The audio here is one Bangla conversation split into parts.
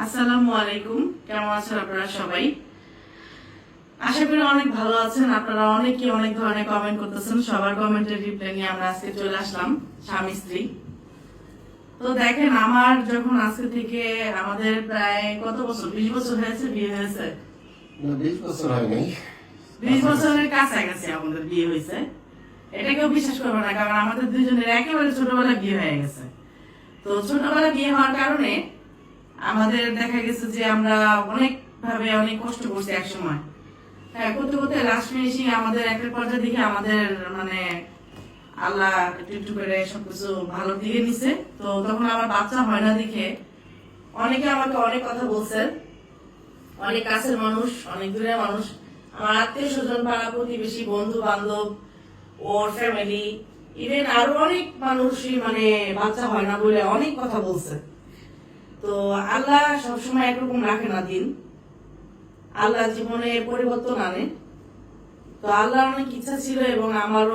আসসালামু আলাইকুম। কেমন আছেন আপনারা সবাই? আশা করি অনেক ভালো আছেন। আপনারা অনেকে অনেক ধরনের কমেন্ট করতেছেন। সবার কমেন্টের রিপ্লাই নিয়ে আমরা আজকে চলে আসলাম স্বামী স্ত্রী। তো দেখেন, আমার যখন আজকে থেকে আমাদের প্রায় কত বছর, 20 বছর হয়েছে বিয়ে হয়েছে। না, 20 বছর হয় নাই। 20 বছরের কাছাকাছি আমাদের বিয়ে হয়েছে। এটা কেউ বিশ্বাস করবে না, কারণ আমাদের দুইজনের একেবারে ছোটবেলায় বিয়ে হয়ে গেছে। তো ছোটবেলায় বিয়ে হওয়ার কারণে আমাদের দেখা গেছে যে আমরা অনেক ভাবে অনেক কষ্ট করছি এক সময়। হ্যাঁ, করতে করতে লাস্ট ফিনিশিং আমাদের একটা পর্যায়ে দেখে আমাদের মানে আল্লাহ একটু একটু করে সবকিছু ভালো দিকে নিছে। তো তখন আমার বাচ্চা হয় না দেখে অনেকে আমাকে অনেক কথা বলছেন। অনেক কাছের মানুষ, অনেক দূরের মানুষ, আমার আত্মীয় স্বজন, পাড়া প্রতিবেশী, বন্ধু বান্ধব, ওর ফ্যামিলি, ইভেন আরো অনেক মানুষই মানে বাচ্চা হয় না বলে অনেক কথা বলছে। তো আল্লাহ সবসময় একরকম রাখে না দিন, আল্লাহ জীবনে পরিবর্তন আনে। তো আল্লাহর অনেক ইচ্ছা ছিল এবং আমার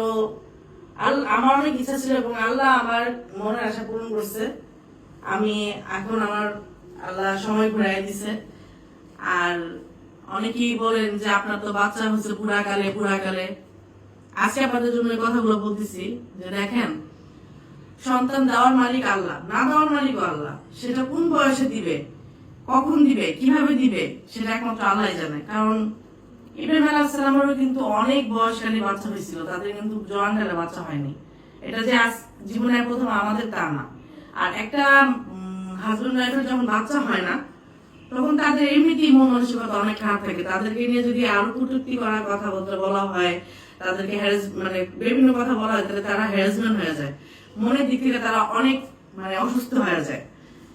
অনেক ইচ্ছা ছিল এবং আল্লাহ আমার মনের আশা পূরণ করছে। আমি এখন আমার আল্লাহ সময় ঘুরাই দিছে। আর অনেকেই বলেন যে আপনার তো বাচ্চা হচ্ছে বুড়াকালে। আজকে আপনাদের জন্য এই কথাগুলো বলতেছি যে দেখেন, সন্তান দেওয়ার মালিক আল্লাহ, না দেওয়ার মালিকও আল্লাহ। সেটা কোন বয়সে দিবে, কখন দিবে, কিভাবে দিবে, সেটা একমাত্র আল্লাহ জানে। কারণ ইব্রাহিম আলাইহিস সালামেরও কিন্তু অনেক বয়সকালে বাচ্চা হয়েছিল, তাদের কিন্তু জোয়ানকালে বাচ্চা হয়নি। এটা যে আজ জীবনের প্রথম আমাদের তা না। আর একটা হাজবেন্ড ওয়াইফের যখন বাচ্চা হয় না, তখন তাদের এমনিতেই মন মানসিকতা অনেক খারাপ থাকে। তাদেরকে নিয়ে যদি আরো কটূক্তি করার কথা বলা হয়, তাদেরকে মানে বিভিন্ন কথা বলা হয়, তাহলে তারা হ্যারাসমেন্ট হয়ে যায়। মনের দিক থেকে তারা অনেক মানে অসুস্থ হয়ে যায়।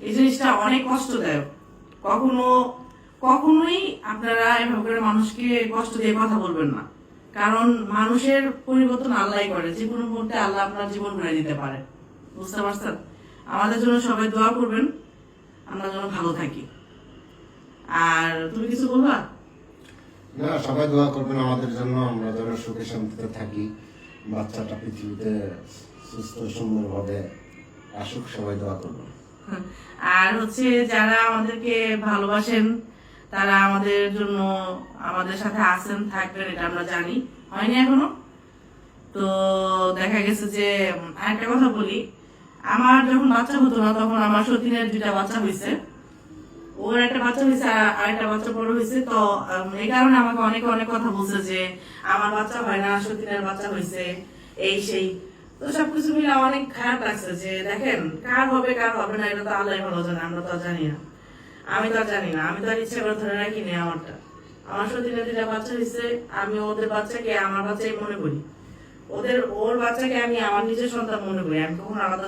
এই জিনিসটা অনেক কষ্টদায়ক। কখনোই আপনারা এভাবে করে মানুষকে কষ্ট দিয়ে কথা বলবেন না, কারণ মানুষের পরিবর্তন আল্লাহ করে। যে কোনো মুহূর্তে আল্লাহ আপনার জীবন ঘুরে দিতে পারে। বুঝতে পারছেন? আমাদের জন্য সবাই দোয়া করবেন, আমরা যেন ভালো থাকি। আর তুমি কিছু বলবা? না, সবাই দোয়া করবেন আমাদের জন্য, আমরা যেন সুখে শান্তিতে থাকি, বাচ্চাটা পৃথিবীতে সুস্থ সুন্দরভাবে আসুক, সবাই দোয়া করবেন। আর হচ্ছে যারা আমাদেরকে ভালোবাসেন, তারা আমাদের জন্য আমাদের সাথে আছেন, থাকবেন, এটা আমরা জানি। হয়নি এখনো? তো দেখা গেছে যে আরেকটা কথা বলি, আমার যখন বাচ্চা হতো না তখন আমার সতীনের 2টা বাচ্চা হয়েছে। ওর একটা বাচ্চা হয়েছে আর একটা বাচ্চা বড় হয়েছে। তো এই কারণে আমাকে অনেক অনেক কথা বলছে যে আমার বাচ্চা হয় না, সতীনের বাচ্চা হয়েছে, এই সেই। তো সবকিছু মিলে অনেক খারাপ লাগছে যে দেখেন, কার হবে কার হবে না এটা তো আল্লাহ ভালো জানে, আমরা তো জানি না। আমি তো জানি না, আমি তো আর ইচ্ছা করে ধরে রাখিনি আমারটা। আমার সতীনের 2টা বাচ্চা হয়েছে, আমি ওদের বাচ্চাকে আমার বাচ্চাই মনে করি, ওর বাচ্চাকে আমি আমার নিজের সন্তান মনে করি। আমি কখনো আলাদা